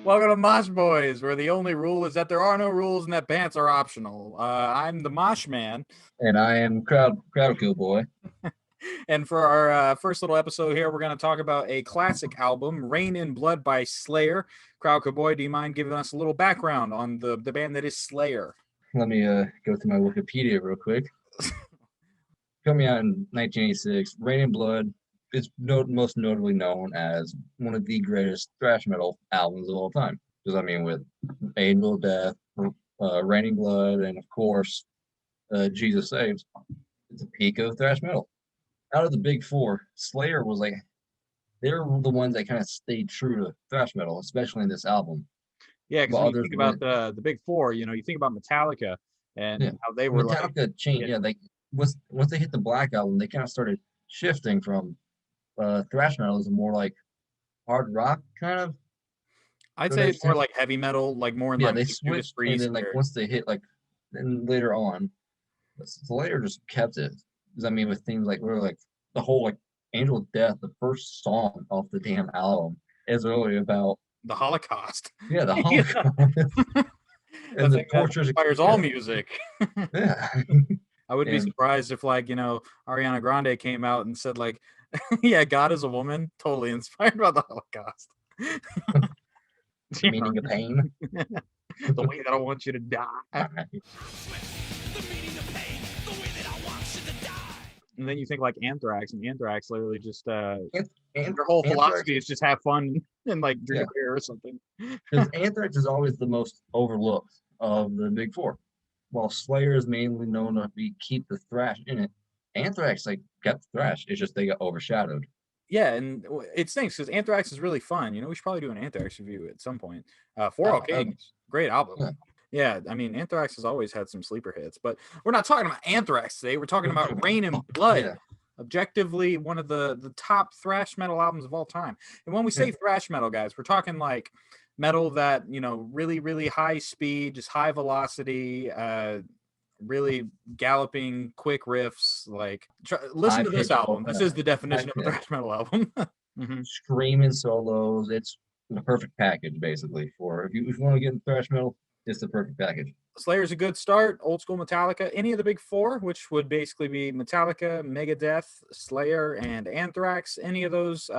Welcome to Mosh Boys, where the only rule is that there are no rules and that pants are optional. I'm the Mosh-Man, And I am Crowdkill Boy. and for our first little episode here, we're going to talk about a classic album, Rain in Blood by Slayer. Crowdkill Boy, do you mind giving us a little background on the band that is Slayer? Let me go to my Wikipedia real quick. Coming out in 1986, Rain in Blood is most notably known as one of the greatest thrash metal albums of all time. Because, I mean, with Angel of Death, Raining Blood, and of course, Jesus Saves, it's a peak of thrash metal. Out of the big four, Slayer was like, they were the ones that kind of stayed true to thrash metal, especially in this album. Yeah, because But when you others think about went, the big four, you think about Metallica and yeah. how they were like, Metallica changed, yeah, yeah, they once they hit the Black Album, they kind of started shifting from thrash metal is more like hard rock kind of I'd to say an it's more extent. like heavy metal, like more in Yeah, line they with like Judas switched, and Priest. then like Or once they hit like, then later on, Slayer just kept it. Because I mean, with things like we're like the whole like Angel of Death, the first song off the damn album is really about the Holocaust. yeah the Yeah, Holocaust the and the thing that tortures. inspires all Yeah, music. yeah, I wouldn't be and surprised if, like, Ariana Grande came out and said, like, yeah, God is a woman, totally inspired by the Holocaust. the meaning of pain. The way that I want you to die. And then you think like Anthrax, and Anthrax literally just their whole Anthrax, philosophy is just have fun and like drink yeah, a beer or something. because Anthrax is always the most overlooked of the big four. While Slayer is mainly known to be keep the thrash in it, Anthrax like kept thrash. It's just they got overshadowed. Yeah, and it stinks because Anthrax is really fun. We should probably do an Anthrax review at some point. For All Uh, Kings, great album. yeah. Yeah, I mean, Anthrax has always had some sleeper hits, but we're not talking about Anthrax today. We're talking about Rain and Blood, Yeah, objectively one of the top thrash metal albums of all time. And when we yeah, say thrash metal, guys, we're talking like metal that, really, really high speed, just high velocity, really galloping, quick riffs. Like, listen high to this pitched, album. This is the high definition of a yeah, thrash metal album. Hmm. screaming solos. It's the perfect package basically for if you want to get in thrash metal, it's the perfect package. Slayer's a good start. Old school Metallica. Any of the big four, which would basically be Metallica, Megadeth, Slayer, and Anthrax. Any of those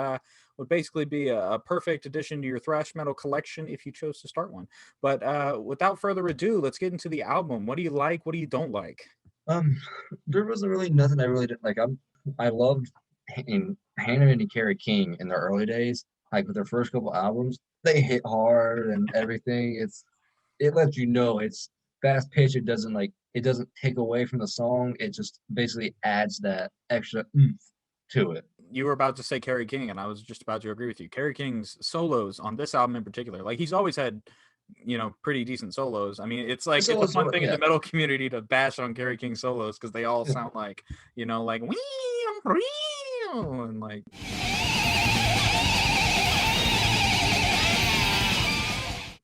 would basically be a perfect addition to your thrash metal collection if you chose to start one. But without further ado, let's get into the album. What do you like? What do you don't like? Um, there wasn't really nothing I really didn't like. I loved Hannah and Carrie King in their early days, like with their first couple albums. They hit hard and everything. It lets you know it's fast pitch. It doesn't take away from the song. It just basically adds that extra oomph to it. You were about to say Kerry King, and I was just about to agree with you. Kerry King's solos on this album in particular, like he's always had, pretty decent solos. I mean, it's like it's a fun thing in Yeah, the metal community to bash on Kerry King solos because they all yeah, sound like, like wee and like.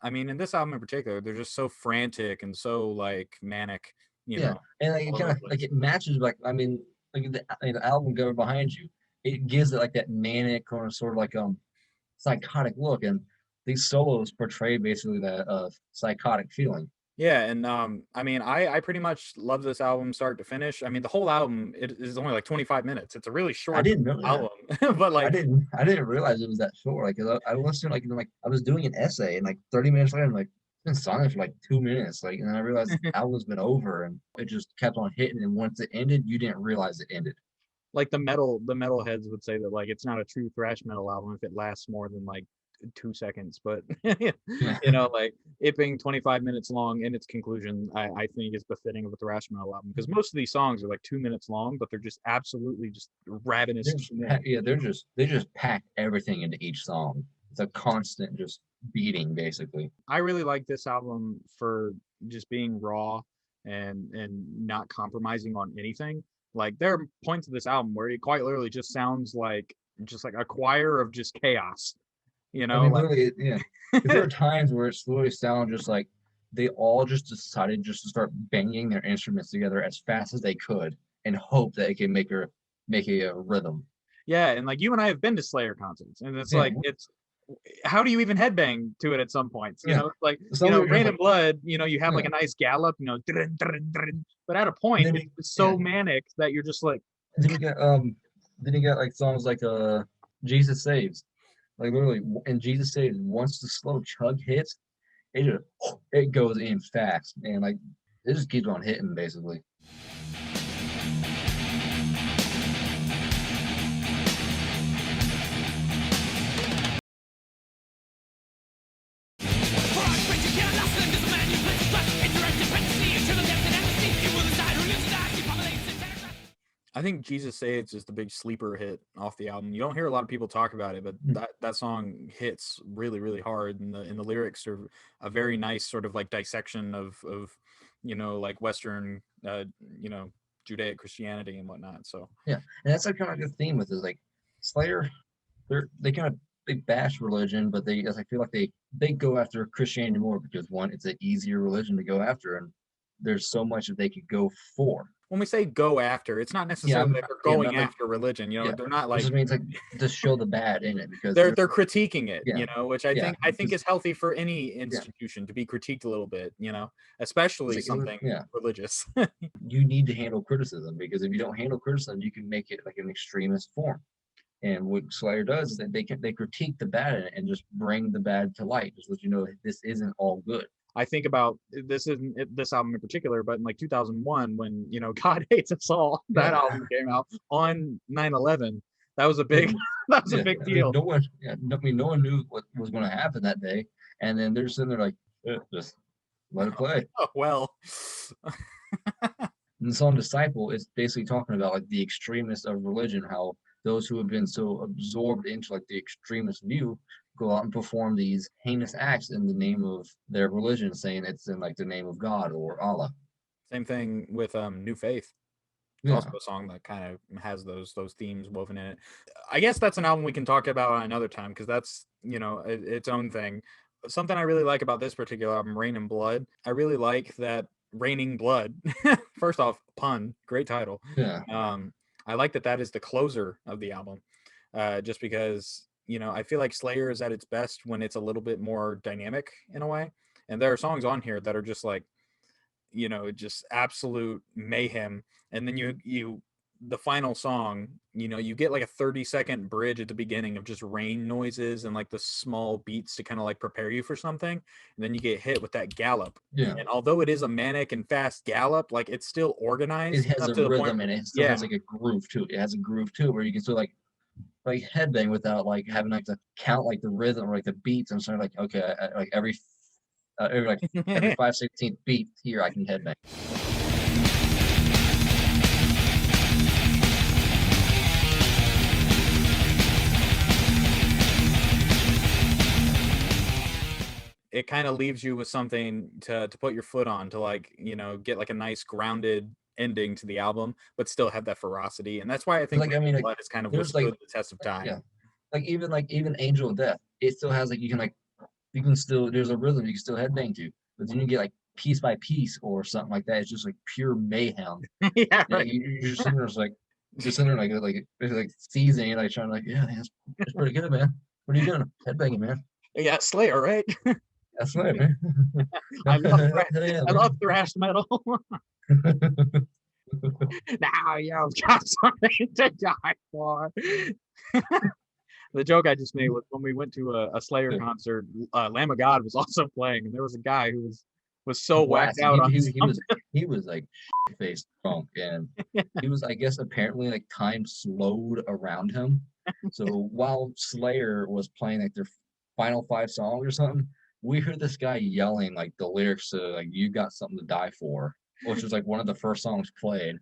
I mean, in this album in particular, they're just so frantic and so like manic, yeah. And like it all over kind the of like place. it matches like the album cover behind you. It gives it like that manic kind of sort of like psychotic look, and these solos portray basically that psychotic feeling. Yeah, and I mean, I pretty much love this album start to finish. I mean, the whole album it is only like 25 minutes. It's a really I short didn't know that. album, but like, I didn't realize it was that short. Like 'cause I listened like I was doing an essay and like 30 minutes later I'm like it's been silent for like 2 minutes. Like and I realized the album's been over and it just kept on hitting and once it ended, you didn't realize it ended. the metalheads would say that like it's not a true thrash metal album if it lasts more than like 2 seconds. But Yeah. like it being 25 minutes long in its conclusion, I think is befitting of a thrash metal album because most of these songs are like 2 minutes long, but they're just absolutely just ravenous. Yeah, they just pack everything into each song. It's a constant just beating basically. I really like this album for just being raw and not compromising on anything. Like there are points of this album where it quite literally just like a choir of just chaos. I mean, Like literally, yeah. Because there are times where it slowly sounds just like they all just decided just to start banging their instruments together as fast as they could and hope that it can make a rhythm. yeah, and like you and I have been to Slayer concerts, and it's Yeah, like it's how do you even headbang to it at some points? You Yeah. know, it's like, Some of it you're Rain just and Blood, you have like yeah. a nice gallop, dun, dun, dun, but at a point And then it's yeah. so manic that you're just like, And then you got like songs like Jesus Saves. Like literally and Jesus Saves, once the slow chug hits, it just it goes in fast and like it just keeps on hitting basically. I think Jesus Saves is the big sleeper hit off the album. You don't hear a lot of people talk about it, but that song hits really, really hard, and the lyrics are a very nice sort of like dissection of like Western Judaic Christianity and whatnot. So Yeah, and that's like kind of like the theme with it. Like Slayer, they kind of they bash religion, but they as I feel like they go after Christianity more because one, it's an easier religion to go after, and there's so much that they could go for. when we say go after, it's not Yeah, necessarily that they're yeah, going not like after religion. yeah. They're not It like just means like just show the bad in it because they're critiquing it, yeah, which yeah, I think it's, is healthy for any yeah. institution to be critiqued a little bit, It's especially like, something yeah, religious. you need to handle criticism because if you don't handle criticism, you can make it like an extremist form. And what Slayer does is that they critique the bad in it and just bring the bad to light, just let you know this isn't all good. I think about this isn't this album in particular, but in like 2001, when God Hates Us All, that Yeah, album came out on 9/11. That was a yeah, big that was a yeah. big I mean, deal. no one knew what was going to happen that day, and then they're sitting there like, just let it play. Oh well. And the song "Disciple" is basically talking about like the extremists of religion, how those who have been so absorbed into like the extremist view go out and perform these heinous acts in the name of their religion, saying it's in like the name of God or Allah. Same thing with New Faith. It's also Yeah, a song that kind of has those themes woven in it. I guess that's an album we can talk about another time because that's its own thing. Something I really like about this particular album, Rain and Blood. I really like that Raining Blood. First off, pun, great title. yeah, I like that is the closer of the album, just because I feel like Slayer is at its best when it's a little bit more dynamic in a way, and there are songs on here that are just like just absolute mayhem. And then the final song, you get like a 30-second bridge at the beginning of just rain noises and like the small beats to kind of like prepare you for something. And then you get hit with that gallop. yeah. And although it is a manic and fast gallop, like it's still organized It has enough a to the rhythm point. and it still Yeah. has like a groove to it. It has a groove too, where you can still like headbang without like having like to count like the rhythm or like the beats and sort of like okay, like every 5/16 beat here I can headbang. It kind of leaves you with something to put your foot on to like get like a nice grounded ending to the album, but still have that ferocity. And that's why I think Like I mean, like Blood has kind of there's like withstood the test of time. yeah, like even Angel of Death, it still has like you can still there's a rhythm you can still headbang to, but then you get like piece by piece or something like that. It's just like pure mayhem. Yeah, Yeah, right. you're sitting there just sitting there like seizing like trying to like yeah, that's pretty good, man. What are you doing? Headbanging, man. Yeah, Slayer, right? That's right, man. I love Yeah, I man. love thrash metal. Now you've got something to die for. The joke I just made was when we went to a Slayer concert, Lamb of God was also playing, and there was a guy who was so whacked Blasting. out on He was like faced drunk, and he was I guess apparently like time slowed around him. So while Slayer was playing like their final five songs or something, we heard this guy yelling like the lyrics to like "You Got Something to Die For," which was like one of the first songs played.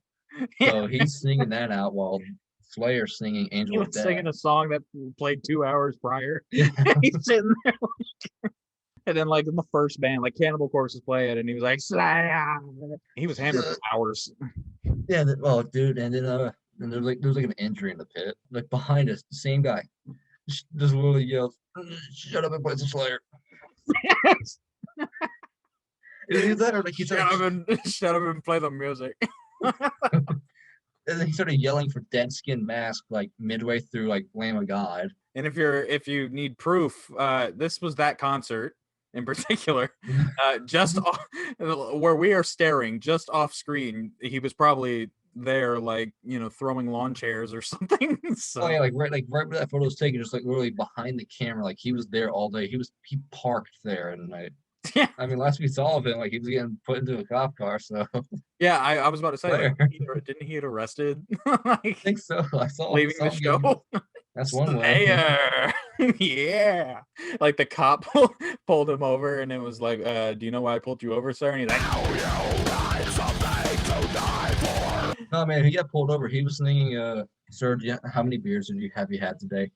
So he's singing that out while Slayer singing he "Angel was of Death." singing a song that played 2 hours prior. Yeah. He's sitting there, and then like in the first band, like Cannibal Corpse was playing, and he was like, Slayer. He was hammered for hours. Yeah, oh, dude, and then and there's like an injury in the pit, like behind us, the same guy, just literally yells, "Shut up and play some Slayer." Is that or like he's Shut up and play the music. And then he started yelling for Dead Skin Mask like midway through like Lamb of God. And if you need proof, this was that concert in particular. Just off, where we are staring, just off screen, he was probably there, like, you know, throwing lawn chairs or something. So Oh yeah, like right where that photo was taken, just like literally behind the camera, like he was there all day. He parked there, and yeah, I mean, last we saw of him, like he was getting put into a cop car. So yeah. I was about to say, like, Slayer. didn't he get arrested? I Like think so. leaving the Saw him getting. show. That's one way. Slayer. Yeah. Like the cop pulled him over and it was like, do you know why I pulled you over, sir? And he's like, No man, he got pulled over. He was singing, "Sir, how many beers have you had today?"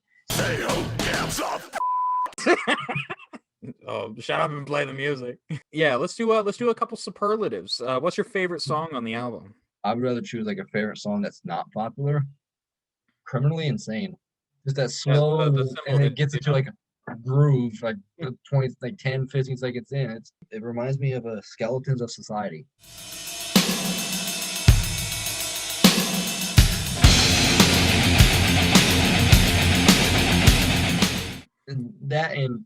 oh, shut up and play the music. Yeah, let's do a couple superlatives. What's your favorite song on the album? I would rather choose like a favorite song that's not popular. Criminally Insane. Just that slow, the simple and it hits, gets you into know? like a groove, like 20, like 10, 15 seconds in. It reminds me of Skeletons of Society. And that, and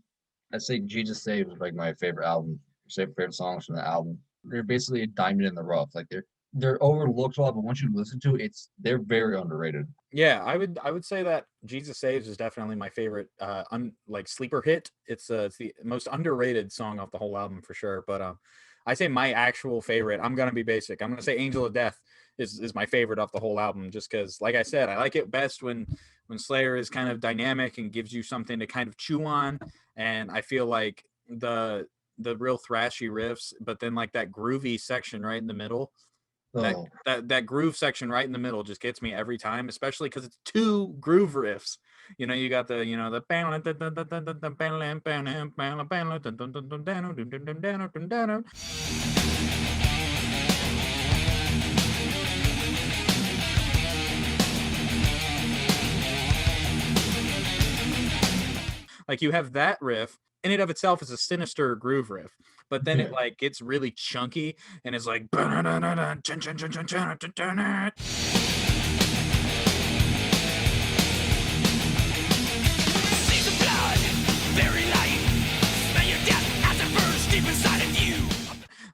I'd say Jesus Saves is like my favorite album, favorite songs from the album. They're basically a diamond in the rough. Like they're overlooked a lot, but once you listen to it, they're very underrated. Yeah, I would say that Jesus Saves is definitely my favorite like sleeper hit. It's the most underrated song off the whole album for sure. But I say my actual favorite, I'm gonna be basic. I'm gonna say Angel of Death is my favorite off the whole album, just because, like I said, I like it best when Slayer is kind of dynamic and gives you something to kind of chew on. And I feel like the real thrashy riffs, but then like that groovy section right in the middle, Oh, that groove section right in the middle just gets me every time, especially because it's two groove riffs. You know, you got the like you have that riff in and of itself is a sinister groove riff, but then it like gets really chunky and it's like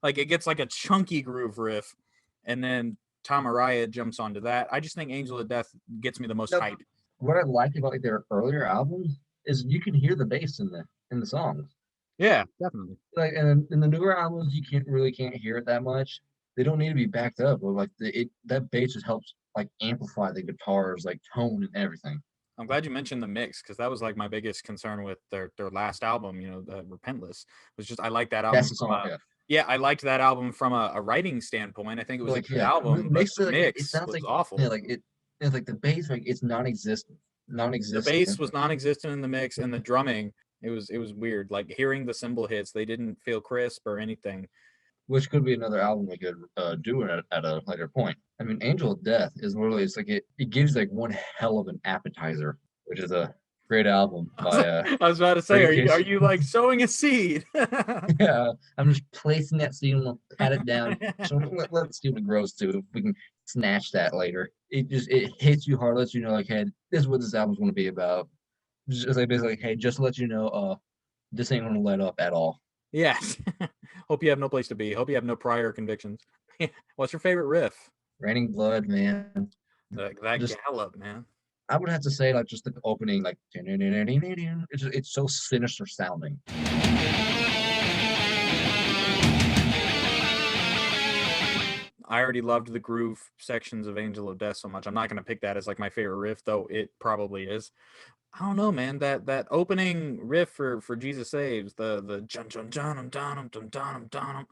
like it gets like a chunky groove riff, and then Tom Araya jumps onto that. I just think Angel of Death gets me the most hype. what I like about like their earlier albums is you can hear the bass in the songs. Yeah, definitely. Like, and in the newer albums, you can't hear it that much. They don't need to be backed up, but like that bass just helps like amplify the guitars, like tone and everything. I'm glad you mentioned the mix, because that was like my biggest concern with their last album, you know, Repentless, was just I like that album. That's the song. Yeah, I liked that album from a writing standpoint. I think it was Like a good album, but the like, it mix sounds was like awful. yeah, like it's like the bass, like it's non-existent, The bass was non-existent in the mix, and the drumming, it was weird. Like hearing the cymbal hits, they didn't feel crisp or anything. which could be another album we could do at a later point. I mean, Angel of Death is literally it's like it gives like one hell of an appetizer, which is a great album by I was about to say, are you like sowing a seed? yeah, I'm just placing that seed and we'll pat it down. So let's see what it grows to. If we can snatch that later. It hits you hard, lets you know like, hey, this is what this album's gonna be about. Just like basically, hey, just to let you know, this ain't gonna let up at all. Yes. Hope you have no place to be. Hope you have no prior convictions. What's your favorite riff? Raining Blood, man. That Just gallop, man. I would have to say like just the opening, like it's so sinister sounding. I already loved the groove sections of Angel of Death so much. I'm not going to pick that as like my favorite riff, though it probably is. I don't know, man. That opening riff for Jesus Saves, the jun jun jun dun dun dun dun.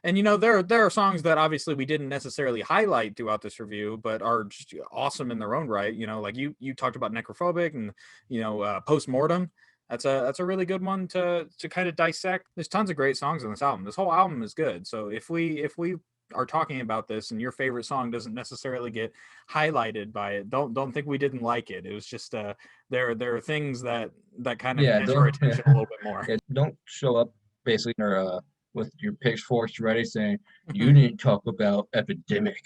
And you know, there are songs that obviously we didn't necessarily highlight throughout this review, but are just awesome in their own right. You know, like you talked about Necrophobic and Postmortem. That's a really good one to kind of dissect. There's tons of great songs on this album. This whole album is good. So if we are talking about this and your favorite song doesn't necessarily get highlighted by it, don't think we didn't like it. It was just there are things that kind of catch our attention a little bit more. Don't show up basically with your pitchforks ready, saying, "You didn't talk about Epidemic."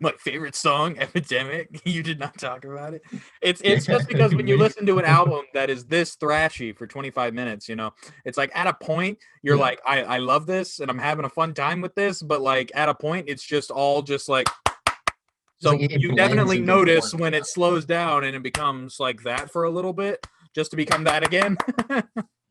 My favorite song, Epidemic. You did not talk about it. It's just because when you listen to an album that is this thrashy for 25 minutes, it's like at a point you're like, I love this and I'm having a fun time with this, but like at a point it's just all just like. So like you definitely notice when it slows down and it becomes like that for a little bit, just to become that again.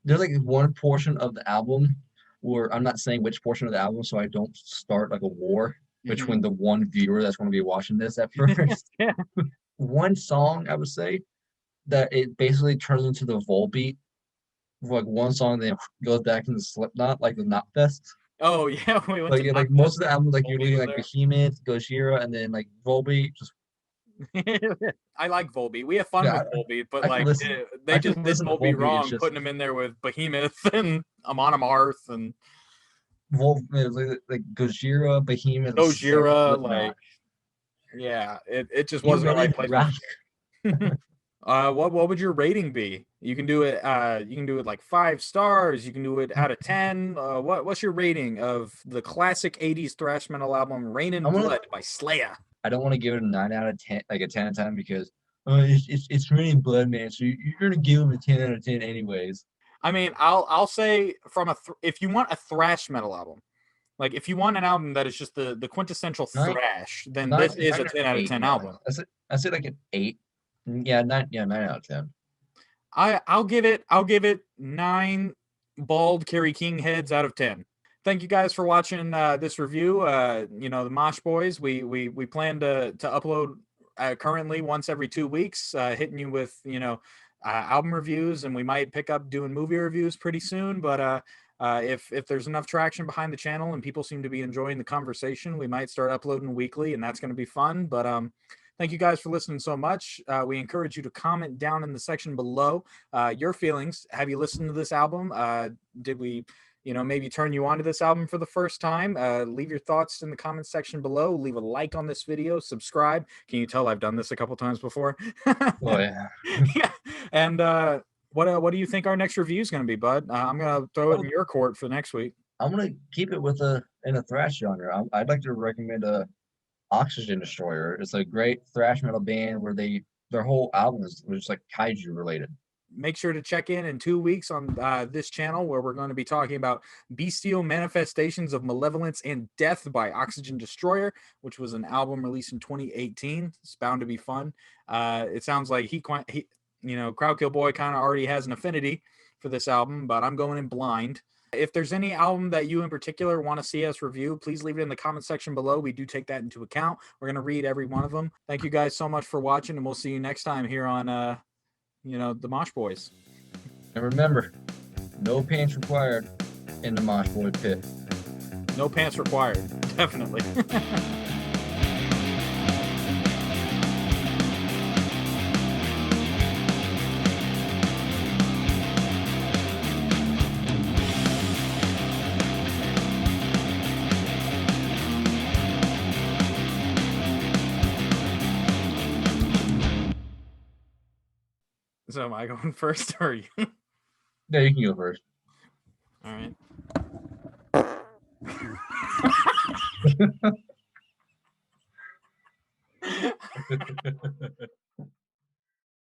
There's like one portion of the album where I'm not saying which portion of the album, so I don't start like a war between the one viewer that's going to be watching this at first. Yeah. One song I would say that it basically turns into the Volbeat. Like one song, then goes back into Slipknot, like the Knot Fest. Oh yeah, we went Like to like most of the albums, like you're Volbeat reading was like there. Behemoth, Gojira, and then like Volbeat. Just I like Volbeat. We have fun yeah, with Volbeat, but I can like listen. they I just can did listen to Volbeat Volbeat. It's wrong, just putting him in there with Behemoth and Amon Amarth and like Gojira, Behemoth, and Gojira. Slipknot. Like, yeah, it just You wasn't the ready right to place. rock? What would your rating be? You can do it. You can do it like 5 stars. You can do it out of 10. What's your rating of the classic '80s thrash metal album "Rain and Blood" by Slayer? I don't want to give it a 9 out of 10, like a 10 out of 10, because it's Raining Blood, man. So you're gonna give him a 10 out of 10 anyways. I mean, I'll say from if you want a thrash metal album, like if you want an album that is just the quintessential thrash, then this is a 10 out of 10 album. I say like an 8. Yeah, 9 out of 10. I'll give it 9 bald Kerry King heads out of 10. Thank you guys for watching this review. The Mosh Boys. We plan to upload currently once every 2 weeks, hitting you with album reviews, and we might pick up doing movie reviews pretty soon. But if there's enough traction behind the channel and people seem to be enjoying the conversation, we might start uploading weekly, and that's going to be fun. But thank you guys for listening so much. We encourage you to comment down in the section below your feelings. Have you listened to this album? Did we maybe turn you on to this album for the first time? Leave your thoughts in the comment section below. Leave a like on this video. Subscribe. Can you tell I've done this a couple times before? Oh yeah. Yeah. And what do you think our next review is going to be, bud? I'm going to throw it in your court for next week. I'm gonna keep it in a thrash genre. I'd like to recommend Oxygen Destroyer. It's a great thrash metal band where their whole album is just like kaiju related. Make sure to check in 2 weeks on this channel, where we're going to be talking about Bestial Manifestations of Malevolence and Death by Oxygen Destroyer, which was an album released in 2018. It's bound to be fun. It sounds like Crowdkill Boy kind of already has an affinity for this album, but I'm going in blind. If there's any album that you in particular want to see us review, please leave it in the comment section below. We do take that into account. We're going to read every one of them. Thank you guys so much for watching, and we'll see you next time here on the Mosh Boys. And remember, no pants required in the Mosh Boy pit. No pants required, definitely. So am I going first, or are you? Yeah, you can go first. All right.